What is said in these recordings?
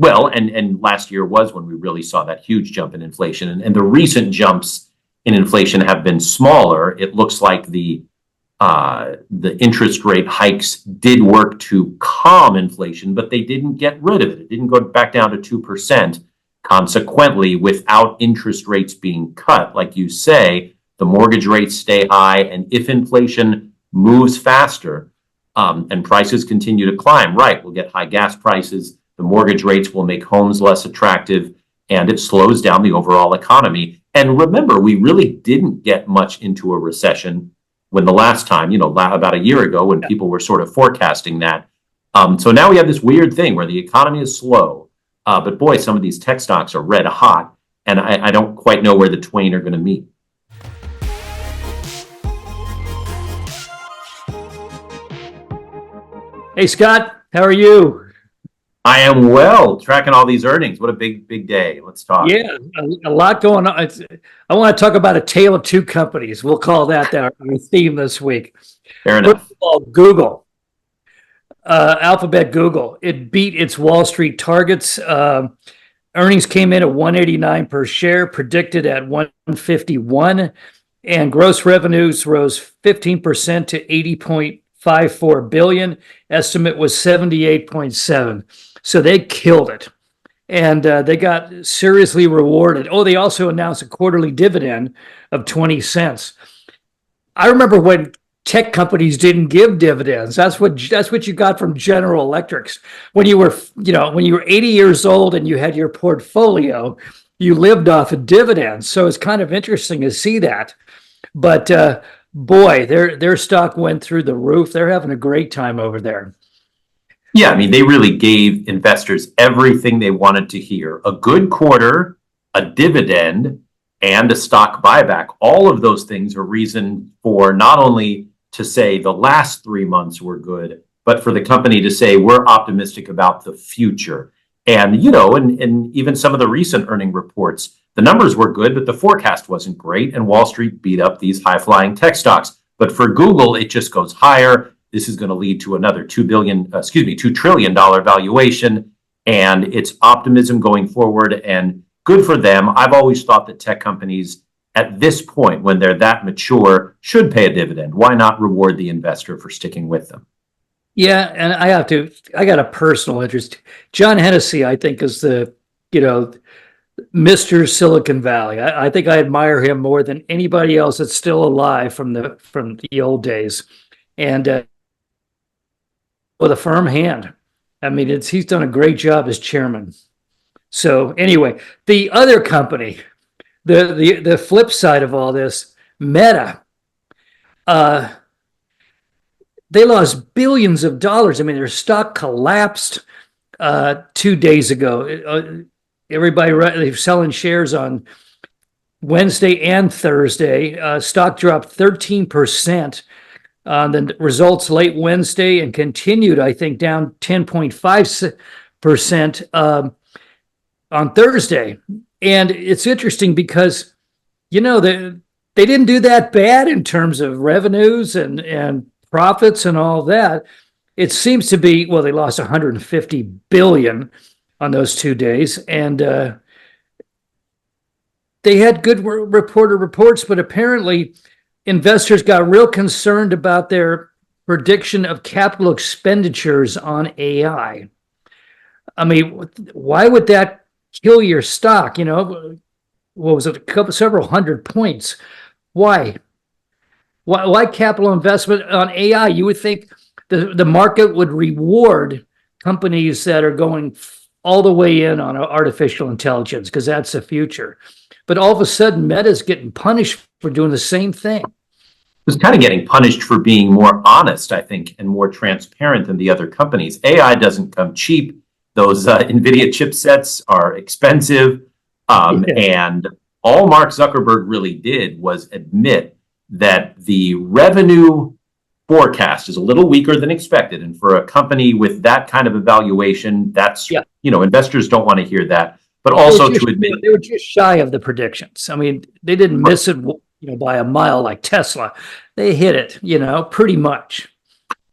Well, and last year was when we really saw that huge jump in inflation. And the recent jumps in inflation have been smaller. It looks like the interest rate hikes did work to calm inflation, but they didn't get rid of it. It didn't go back down to 2%. Consequently, without interest rates being cut, like you say, the mortgage rates stay high. And if inflation moves faster and prices continue to climb, right, we'll get high gas prices. The mortgage rates will make homes less attractive, and it slows down the overall economy. And remember, we really didn't get much into a recession when the last time, about a year ago, when people were sort of forecasting that. So now we have this weird thing where the economy is slow, but boy, some of these tech stocks are red hot, and I don't quite know where the twain are going to meet. Hey, Scott, how are you? I am well, tracking all these earnings. What a big day. Let's talk. Yeah, a lot going on. I want to talk about a tale of two companies. We'll call that our theme this week. Fair enough. First of all, Google, Alphabet Google. It beat its Wall Street targets. Earnings came in at $189 per share, predicted at $151, and gross revenues rose 15% to $80.54 billion. Estimate was $78.7. So they killed it, and they got seriously rewarded. Oh, they also announced a quarterly dividend of 20 cents. I remember when tech companies didn't give dividends. That's what you got from General Electrics. When you were 80 years old and you had your portfolio, you lived off of dividends. So it's kind of interesting to see that. But boy, their stock went through the roof. They're having a great time over there. Yeah, I mean, they really gave investors everything they wanted to hear. A good quarter, a dividend, and a stock buyback. All of those things are reason for not only to say the last 3 months were good, but for the company to say we're optimistic about the future. And, and even some of the recent earning reports, the numbers were good, but the forecast wasn't great. And Wall Street beat up these high-flying tech stocks. But for Google, it just goes higher. This is going to lead to another $2 trillion valuation, and it's optimism going forward, and good for them. I've always thought that tech companies at this point, when they're that mature, should pay a dividend. Why not reward the investor for sticking with them? Yeah, and I got a personal interest. John Hennessy, I think, is the, Mr. Silicon Valley. I think I admire him more than anybody else that's still alive from the old days. And with a firm hand. I mean, he's done a great job as chairman. So anyway, the other company, the flip side of all this, Meta, they lost billions of dollars. I mean, their stock collapsed 2 days ago. Everybody, they're selling shares on Wednesday and Thursday. Stock dropped 13%. The results late Wednesday and continued, I think, down 10.5% on Thursday. And it's interesting because, they didn't do that bad in terms of revenues and profits and all that. It seems to be, well, they lost $150 billion on those 2 days. And they had good reports, but apparently investors got real concerned about their prediction of capital expenditures on AI. I mean, why would that kill your stock? What was it? Several hundred points. Why? Why capital investment on AI? You would think the market would reward companies that are going all the way in on artificial intelligence because that's the future. But all of a sudden, Meta's getting punished for doing the same thing. It's kind of getting punished for being more honest, I think, and more transparent than the other companies. AI doesn't come cheap. Those NVIDIA chipsets are expensive. And all Mark Zuckerberg really did was admit that the revenue forecast is a little weaker than expected. And for a company with that kind of evaluation, that's, investors don't want to hear that. But also to admit they were just shy of the predictions. I mean, they didn't miss it, by a mile like Tesla. They hit it, pretty much.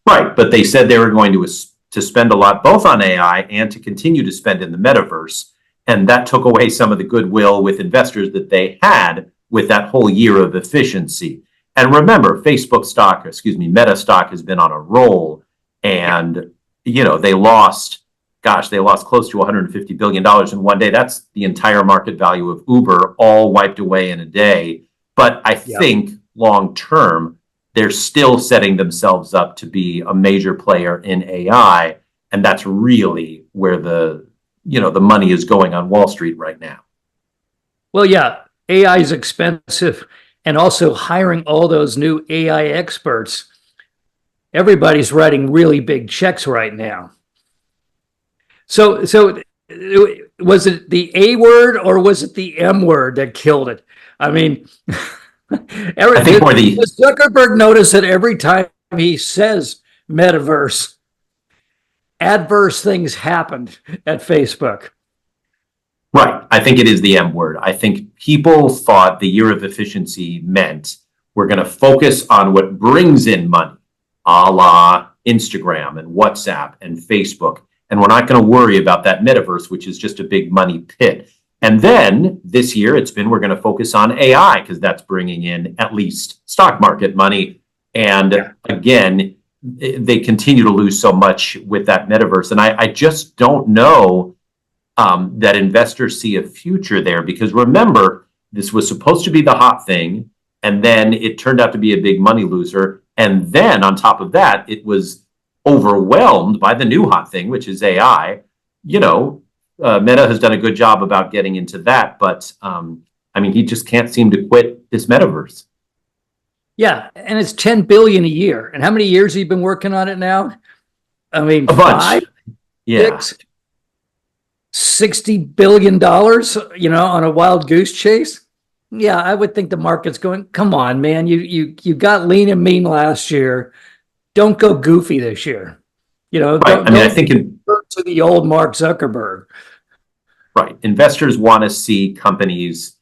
Right, but they said they were going to to spend a lot both on AI and to continue to spend in the metaverse. And that took away some of the goodwill with investors that they had with that whole year of efficiency. And remember, Meta stock has been on a roll. And, they lost close to $150 billion in one day. That's the entire market value of Uber, all wiped away in a day. But I think long term, they're still setting themselves up to be a major player in AI. And that's really where the money is going on Wall Street right now. Well, yeah, AI is expensive, and also hiring all those new AI experts. Everybody's writing really big checks right now. So was it the A word or was it the M word that killed it? I mean, I think more the Zuckerberg noticed that every time he says metaverse, adverse things happened at Facebook. Right. I think it is the M word. I think people thought the year of efficiency meant we're going to focus on what brings in money, a la Instagram and WhatsApp and Facebook. And we're not going to worry about that metaverse, which is just a big money pit. And then this year we're going to focus on AI because that's bringing in at least stock market money. And again, they continue to lose so much with that metaverse. And I just don't know that investors see a future there, because remember, this was supposed to be the hot thing, and then it turned out to be a big money loser. And then on top of that, it was overwhelmed by the new hot thing, which is AI. Meta has done a good job about getting into that, but he just can't seem to quit this metaverse. Yeah, and it's $10 billion a year. And how many years have you been working on it now? I mean, a bunch. 5, Yeah. 6, $60 billion, on a wild goose chase. Yeah, I would think the market's going, come on, man, you got lean and mean last year. Don't go goofy this year. Right. I think to the old Mark Zuckerberg. Right. Investors want to see companies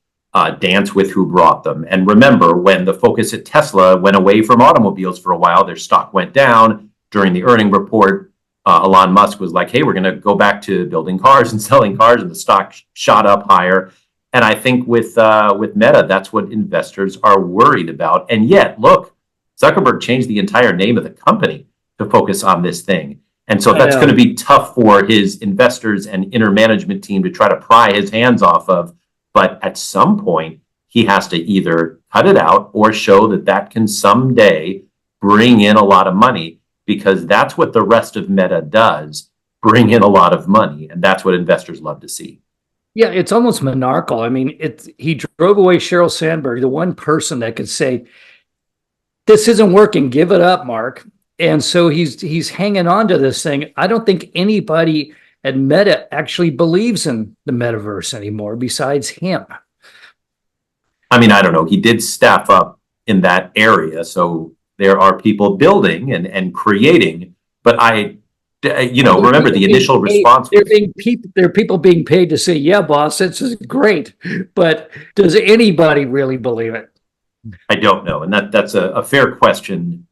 dance with who brought them. And remember, when the focus at Tesla went away from automobiles for a while, their stock went down. During the earning report, Elon Musk was like, hey, we're going to go back to building cars and selling cars, and the stock shot up higher. And I think with Meta, that's what investors are worried about. And yet, look, Zuckerberg changed the entire name of the company to focus on this thing. And so that's going to be tough for his investors and inner management team to try to pry his hands off of. But at some point, he has to either cut it out or show that can someday bring in a lot of money, because that's what the rest of Meta does, bring in a lot of money. And that's what investors love to see. Yeah, it's almost monarchical. I mean, he drove away Sheryl Sandberg, the one person that could say, this isn't working, give it up, Mark. And so he's hanging on to this thing. I don't think anybody at Meta actually believes in the metaverse anymore besides him. I don't know. He did staff up in that area. So there are people building and creating. But remember the initial response. There are people being paid to say, yeah, boss, this is great. But does anybody really believe it? I don't know. And that's a fair question.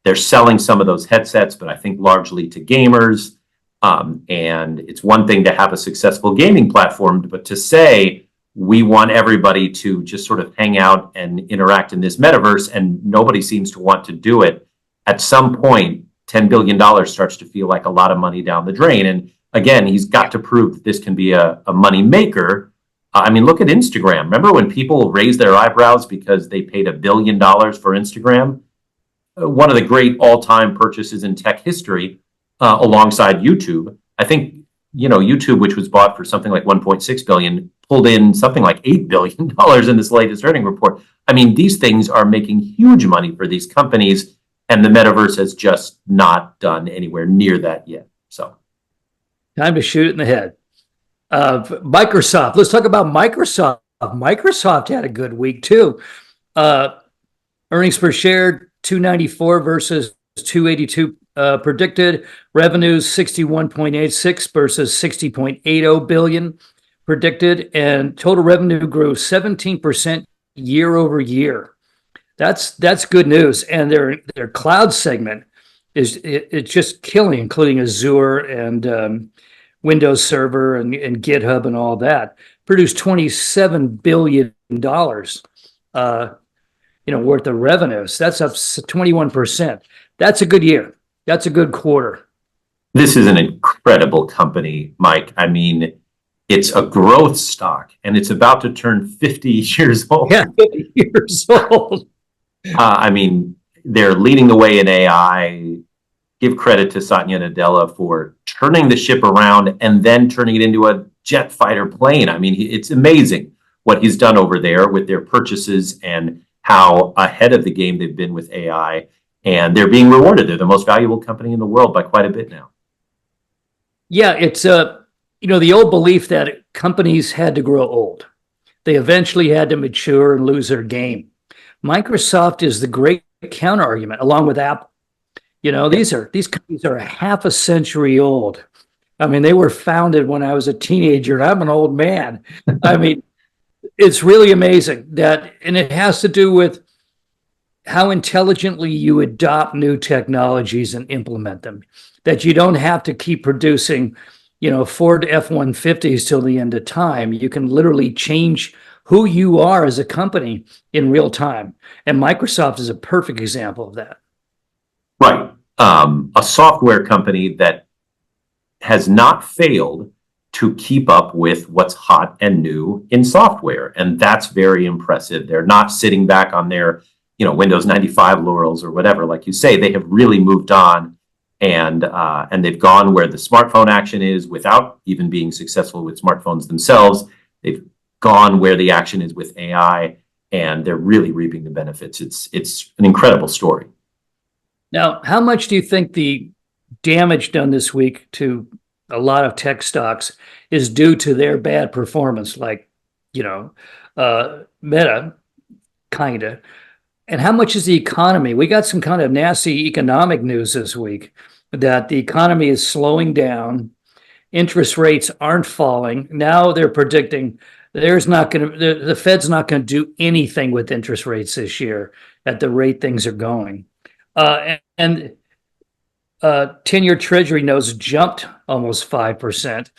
They're selling some of those headsets, but I think largely to gamers. And it's one thing to have a successful gaming platform, but to say we want everybody to just sort of hang out and interact in this metaverse, and nobody seems to want to do it. At some point, $10 billion starts to feel like a lot of money down the drain. And again, he's got to prove that this can be a money maker. Look at Instagram. Remember when people raised their eyebrows because they paid $1 billion for Instagram? One of the great all-time purchases in tech history, alongside YouTube. I think, YouTube, which was bought for something like $1.6 billion, pulled in something like $8 billion in this latest earning report. These things are making huge money for these companies, and the metaverse has just not done anywhere near that yet. So, time to shoot it in the head. Microsoft. Let's talk about Microsoft. Microsoft had a good week too. Earnings per share $2.94 versus $2.82 predicted. Revenues $61.86 versus $60.80 billion predicted, and total revenue grew 17% year over year. That's good news. And their cloud segment it's just killing, including Azure and Windows Server and GitHub and all that. Produced $27 billion, worth of revenues. That's up 21%. That's a good year. That's a good quarter. This is an incredible company, Mike. I mean, it's a growth stock and it's about to turn 50 years old. Yeah, 50 years old. I mean, they're leading the way in AI. Give credit to Satya Nadella for turning the ship around and then turning it into a jet fighter plane. I mean, it's amazing what he's done over there with their purchases and how ahead of the game they've been with AI. And they're being rewarded. They're the most valuable company in the world by quite a bit now. Yeah, it's the old belief that companies had to grow old. They eventually had to mature and lose their game. Microsoft is the great counter argument, along with Apple. These companies are a half a century old. I mean, they were founded when I was a teenager, and I'm an old man. I mean, it's really amazing and it has to do with how intelligently you adopt new technologies and implement them, that you don't have to keep producing, Ford F-150s till the end of time. You can literally change who you are as a company in real time. And Microsoft is a perfect example of that. Right. A software company that has not failed to keep up with what's hot and new in software. And that's very impressive. They're not sitting back on their Windows 95 laurels or whatever. Like you say, they have really moved on and they've gone where the smartphone action is without even being successful with smartphones themselves. They've gone where the action is with AI, and they're really reaping the benefits. It's an incredible story. Now, how much do you think the damage done this week to a lot of tech stocks is due to their bad performance, like, Meta, kind of? And how much is the economy? We got some kind of nasty economic news this week that the economy is slowing down. Interest rates aren't falling. Now they're predicting the Fed's not going to do anything with interest rates this year at the rate things are going. And 10-year Treasury notes jumped almost 5%,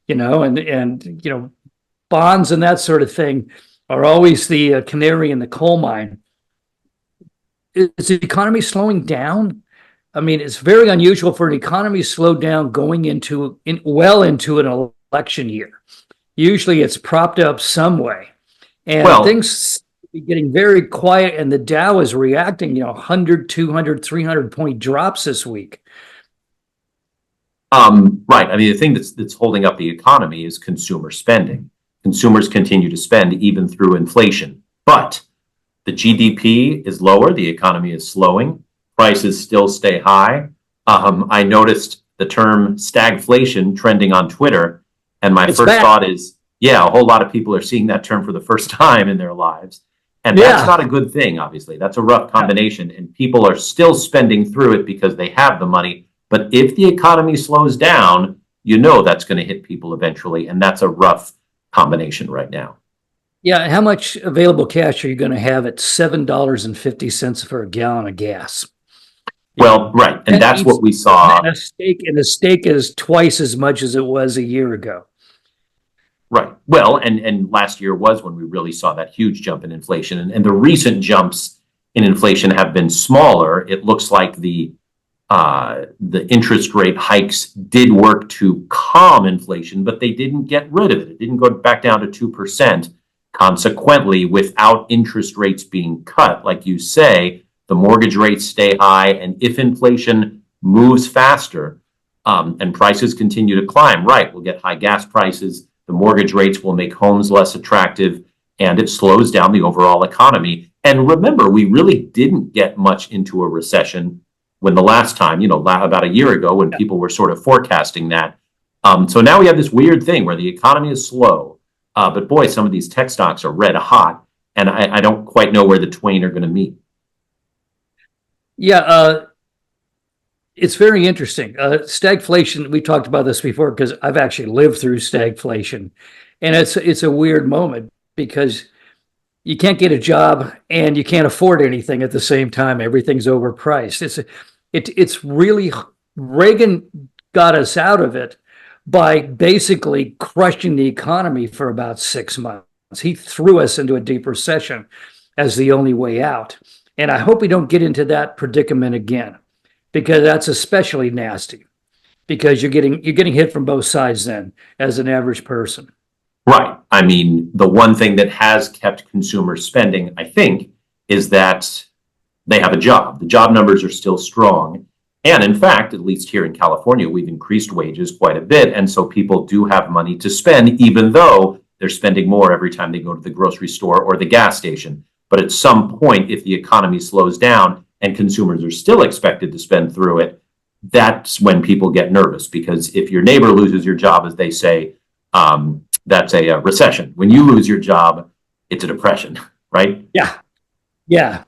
and bonds and that sort of thing are always the canary in the coal mine. Is the economy slowing down? I mean, it's very unusual for an economy to slow down going into an election year. Usually it's propped up some way. And things are getting very quiet, and the Dow is reacting, 100, 200, 300 point drops this week. Right. I mean, the thing that's holding up the economy is consumer spending. Consumers continue to spend even through inflation. But the GDP is lower. The economy is slowing. Prices still stay high. I noticed the term stagflation trending on Twitter. And my first thought is, a whole lot of people are seeing that term for the first time in their lives. And that's not a good thing, obviously. That's a rough combination. And people are still spending through it because they have the money. But if the economy slows down, that's going to hit people eventually. And that's a rough combination right now. Yeah, how much available cash are you going to have at $7.50 for a gallon of gas? Well, right, and that's what we saw. And a steak is twice as much as it was a year ago. Right. Well, and last year was when we really saw that huge jump in inflation, and the recent jumps in inflation have been smaller. It looks like the interest rate hikes did work to calm inflation, but they didn't get rid of it. It didn't go back down to 2%. Consequently, without interest rates being cut, like you say, the mortgage rates stay high. And if inflation moves faster and prices continue to climb, we'll get high gas prices. The mortgage rates will make homes less attractive, and it slows down the overall economy. And remember, we really didn't get much into a recession when the last time, about a year ago, when people were sort of forecasting that. So now we have this weird thing where the economy is slow. But boy, some of these tech stocks are red hot, and I don't quite know where the twain are going to meet. Yeah, it's very interesting. Stagflation, we talked about this before because I've actually lived through stagflation. And it's a weird moment because you can't get a job and you can't afford anything at the same time. Everything's overpriced. It's really, Reagan got us out of it by basically crushing the economy for about 6 months. He threw us into a deep recession as the only way out. And I hope we don't get into that predicament again, because that's especially nasty, because you're getting hit from both sides then as an average person. Right. I mean, the one thing that has kept consumers spending, I think, is that they have a job. The job numbers are still strong. And in fact, at least here in California, we've increased wages quite a bit. And so people do have money to spend, even though they're spending more every time they go to the grocery store or the gas station. But at some point, if the economy slows down and consumers are still expected to spend through it, that's when people get nervous. Because if your neighbor loses your job, as they say, that's a recession. When you lose your job, it's a depression, right? Yeah. Yeah.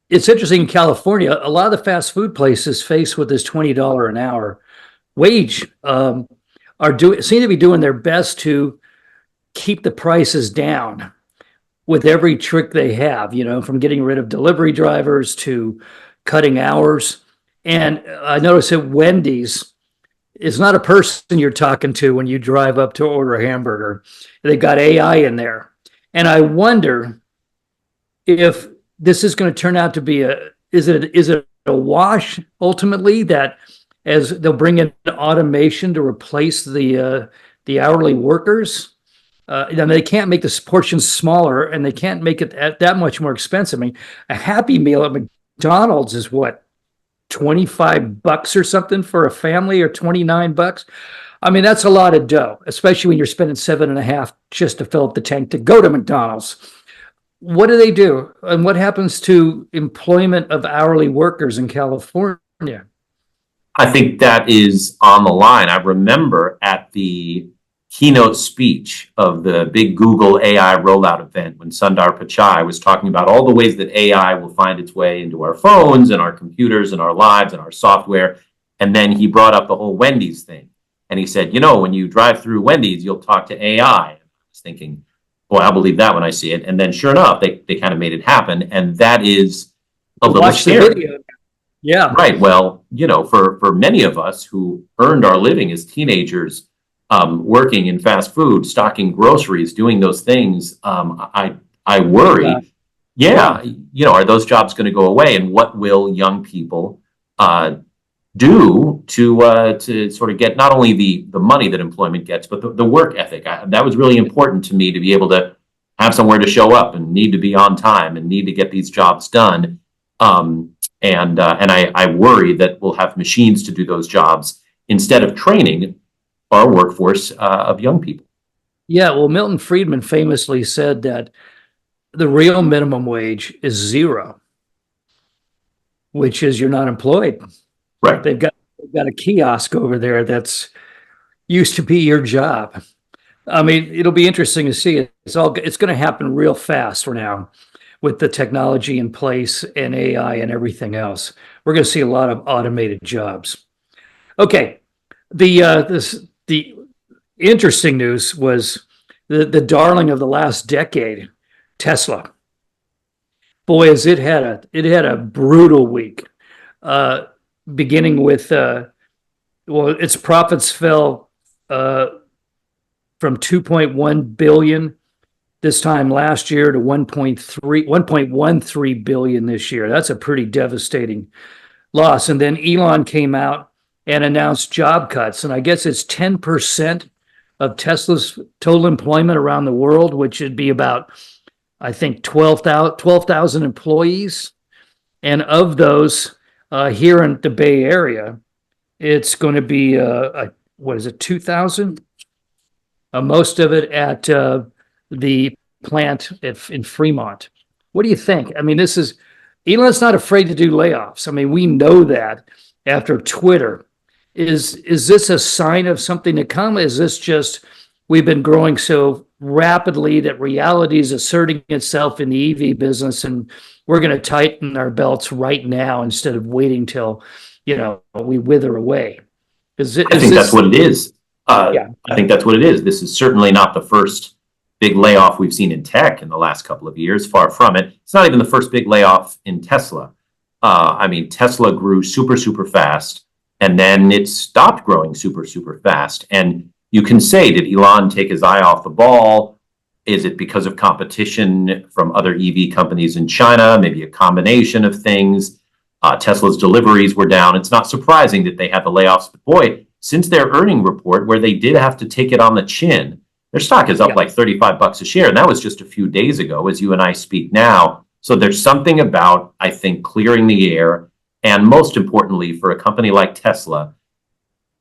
It's interesting in California, a lot of the fast food places faced with this $20 an hour wage seem to be doing their best to keep the prices down with every trick they have, from getting rid of delivery drivers to cutting hours. And I noticed that Wendy's is not a person you're talking to when you drive up to order a hamburger. They've got AI in there. And I wonder if this is going to turn out to be is it a wash ultimately, that as they'll bring in automation to replace the hourly workers? They can't make the portions smaller, and they can't make it that much more expensive. I mean, a Happy Meal at McDonald's is what, $25 or something for a family, or $29? I mean, that's a lot of dough, especially when you're spending 7.5 just to fill up the tank to go to McDonald's. What do they do? And what happens to employment of hourly workers in California? I think that is on the line. I remember at the keynote speech of the big Google AI rollout event when Sundar Pichai was talking about all the ways that AI will find its way into our phones and our computers and our lives and our software. And then he brought up the whole Wendy's thing. And he said, when you drive through Wendy's, you'll talk to AI. I was thinking, boy, I'll believe that when I see it. And then sure enough, they kind of made it happen. And that is a little scary. Yeah. Right. Well, for many of us who earned our living as teenagers, working in fast food, stocking groceries, doing those things, I worry. Yeah. Are those jobs going to go away? And what will young people do to sort of get not only the money that employment gets, but the work ethic? That was really important to me, to be able to have somewhere to show up and need to be on time and need to get these jobs done. And I worry that we'll have machines to do those jobs instead of training our workforce of young people. Yeah, well, Milton Friedman famously said that the real minimum wage is zero, which is you're not employed. Right. They've got a kiosk over there that's used to be your job. I mean, it'll be interesting to see. It's going to happen real fast for now, with the technology in place and AI and everything else. We're going to see a lot of automated jobs. Okay, the interesting news was the darling of the last decade, Tesla. Boy, as it had a brutal week. Beginning with its profits fell from 2.1 billion this time last year to 1.13 billion this year. That's a pretty devastating loss. And then Elon came out and announced job cuts, and I guess it's 10% of Tesla's total employment around the world, which would be about, I think, 12,000 employees. And of those, here in the Bay Area, it's going to be, 2,000? Most of it at the plant in Fremont. What do you think? I mean, Elon's not afraid to do layoffs. I mean, we know that after Twitter. Is this a sign of something to come? Is this just we've been growing so rapidly that reality is asserting itself in the EV business, and we're going to tighten our belts right now instead of waiting till we wither away? I think that's what it is. I think that's what it is. This is certainly not the first big layoff we've seen in tech in the last couple of years. Far from it. It's not even the first big layoff in Tesla. I mean, Tesla grew super, super fast, and then it stopped growing super, super fast. And you can say, did Elon take his eye off the ball? Is it because of competition from other EV companies in China? Maybe a combination of things. Tesla's deliveries were down. It's not surprising that they had the layoffs. But boy, since their earning report, where they did have to take it on the chin, their stock is up like $35 a share. And that was just a few days ago as you and I speak now. So there's something about, I think, clearing the air. And most importantly, for a company like Tesla,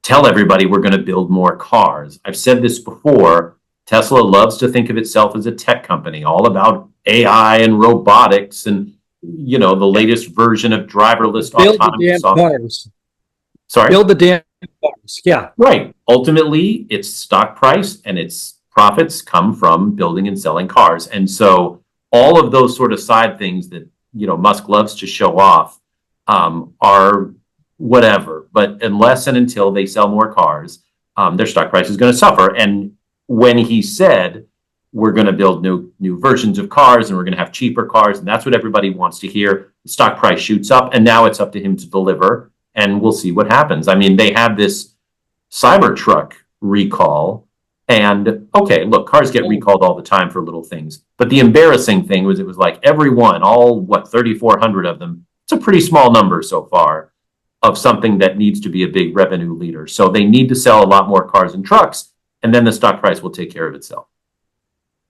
tell everybody we're going to build more cars. I've said this before. Tesla loves to think of itself as a tech company, all about AI and robotics and, the latest version of driverless autonomous software. Cars. Sorry? Build the damn cars. Yeah. Right. Ultimately, its stock price and its profits come from building and selling cars. And so all of those sort of side things that, Musk loves to show off are whatever. But unless and until they sell more cars, their stock price is going to suffer. And when he said, we're going to build new versions of cars and we're going to have cheaper cars, and that's what everybody wants to hear, the stock price shoots up, and now it's up to him to deliver, and we'll see what happens. I mean, they have this Cybertruck recall, and okay, look, cars get recalled all the time for little things, but the embarrassing thing was it was like everyone, all 3,400 of them, it's a pretty small number so far of something that needs to be a big revenue leader. So they need to sell a lot more cars and trucks, and then the stock price will take care of itself.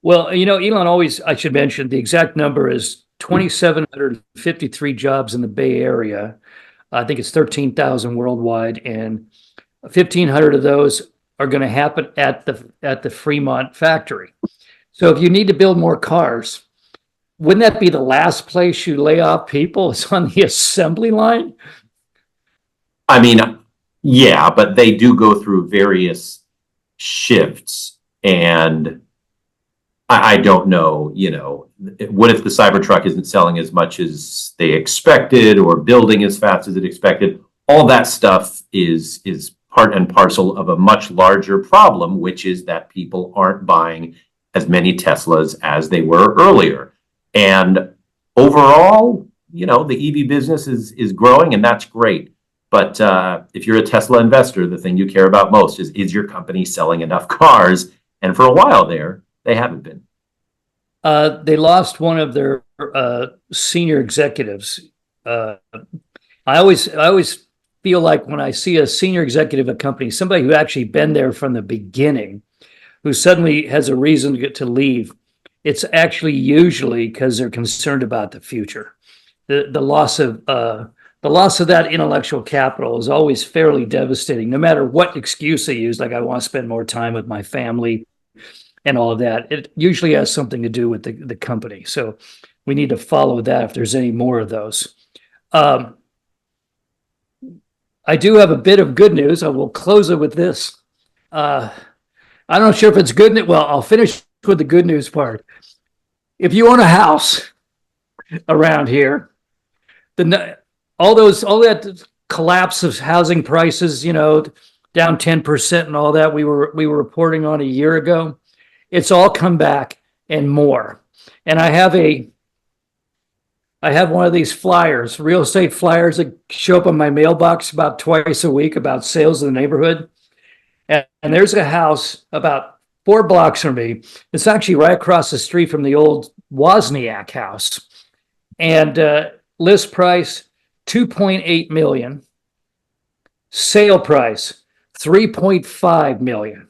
Well, Elon always, I should mention, the exact number is 2,753 jobs in the Bay Area. I think it's 13,000 worldwide, and 1,500 of those are going to happen at the Fremont factory. So if you need to build more cars, wouldn't that be the last place you lay off people? It's on the assembly line? I mean, yeah, but they do go through various shifts, and I don't know, what if the Cybertruck isn't selling as much as they expected or building as fast as it expected? All that stuff is part and parcel of a much larger problem, which is that people aren't buying as many Teslas as they were earlier. And overall, the EV business is growing, and that's great. But if you're a Tesla investor, the thing you care about most is your company selling enough cars? And for a while there, they haven't been. They lost one of their senior executives. I always feel like when I see a senior executive of a company, somebody who actually been there from the beginning, who suddenly has a reason to get to leave, it's actually usually because they're concerned about the future. The loss of that intellectual capital is always fairly devastating, no matter what excuse they use. Like, I want to spend more time with my family and all of that. It usually has something to do with the company. So we need to follow that if there's any more of those. I do have a bit of good news. I will close it with this. I'm not sure if it's good news. Well, I'll finish with the good news part. If you own a house around here, all that collapse of housing prices, down 10% and all that we were reporting on a year ago, it's all come back and more. And I have one of these flyers, real estate flyers, that show up on my mailbox about twice a week about sales in the neighborhood. And there's a house about 4 blocks from me. It's actually right across the street from the old Wozniak house. And list price, $2.8 million. Sale price, $3.5 million.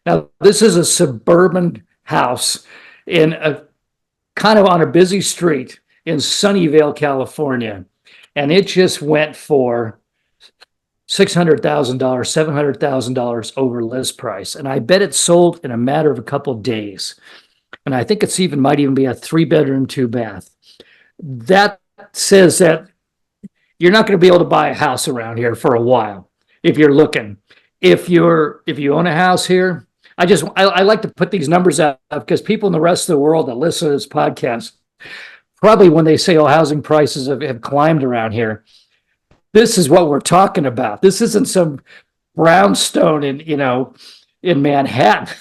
Now, this is a suburban house in a kind of on a busy street in Sunnyvale, California. And it just went for $600,000, $700,000 over list price. And I bet it sold in a matter of a couple of days. And I think might even be a 3-bedroom, 2-bath. That says that you're not going to be able to buy a house around here for a while if you're looking. If you own a house here, I like to put these numbers out because people in the rest of the world that listen to this podcast, probably when they say, housing prices have climbed around here, this is what we're talking about. This isn't some brownstone in Manhattan.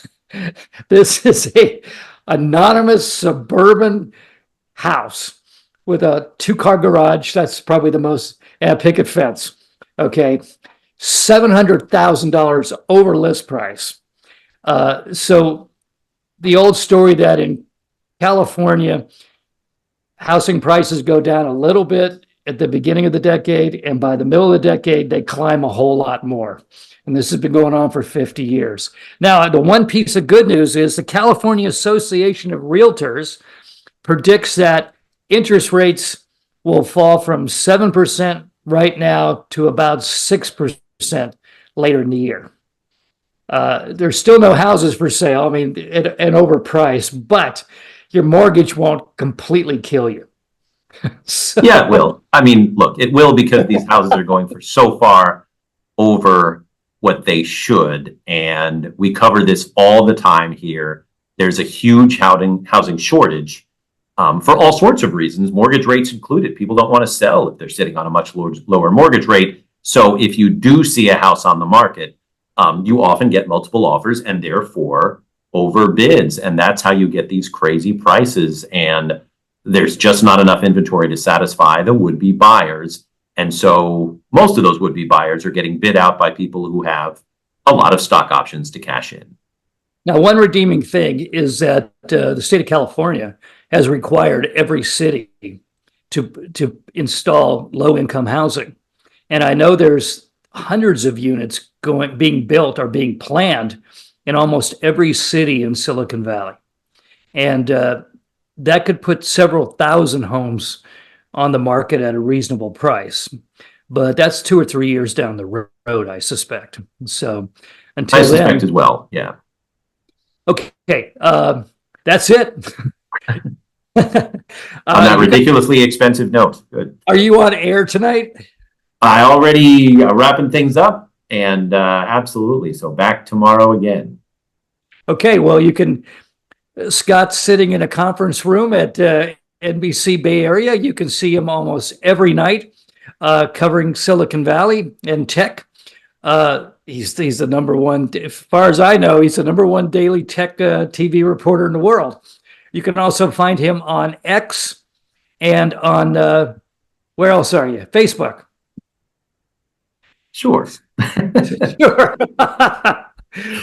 This is a anonymous suburban house with a 2-car garage. That's probably the most, and a picket fence. Okay. $700,000 over list price. So the old story that in California, housing prices go down a little bit at the beginning of the decade, and by the middle of the decade, they climb a whole lot more. And this has been going on for 50 years. Now, the one piece of good news is the California Association of Realtors predicts that interest rates will fall from 7% right now to about 6% later in the year. There's still no houses for sale. I mean, and overpriced, but your mortgage won't completely kill you. So, Yeah, it will. I mean, look, it will, because these houses are going for so far over what they should. And we cover this all the time here. There's a huge housing shortage for all sorts of reasons, mortgage rates included. People don't want to sell if they're sitting on a much lower mortgage rate. So if you do see a house on the market, you often get multiple offers and therefore overbids. And that's how you get these crazy prices. And there's just not enough inventory to satisfy the would-be buyers. And so most of those would-be buyers are getting bid out by people who have a lot of stock options to cash in. now, one redeeming thing is that the state of California has required every city to install low-income housing. And I know there's hundreds of units being built or being planned in almost every city in Silicon Valley. And that could put several thousand homes on the market at a reasonable price. But that's 2 or 3 years down the road, I suspect. So until I suspect then, as well. Yeah. okay, that's it. On that ridiculously expensive note. Good. Are you on air tonight? I already wrapping things up, and absolutely. So back tomorrow again. Okay, well, you can, Scott's sitting in a conference room at NBC Bay Area. You can see him almost every night covering Silicon Valley and tech. He's the number one, as far as I know, he's the number one daily tech TV reporter in the world. You can also find him on X and on, where else are you? Facebook. Sure. Sure.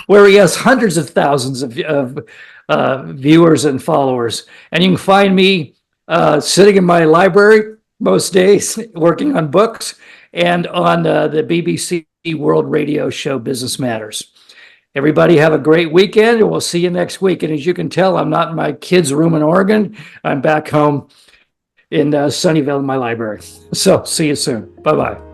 Where he has hundreds of thousands of viewers and followers. And you can find me sitting in my library most days working on books and on the BBC World Radio show Business Matters. Everybody have a great weekend, and we'll see you next week. And as you can tell, I'm not in my kids' room in Oregon. I'm back home in Sunnyvale in my library. So see you soon. Bye-bye.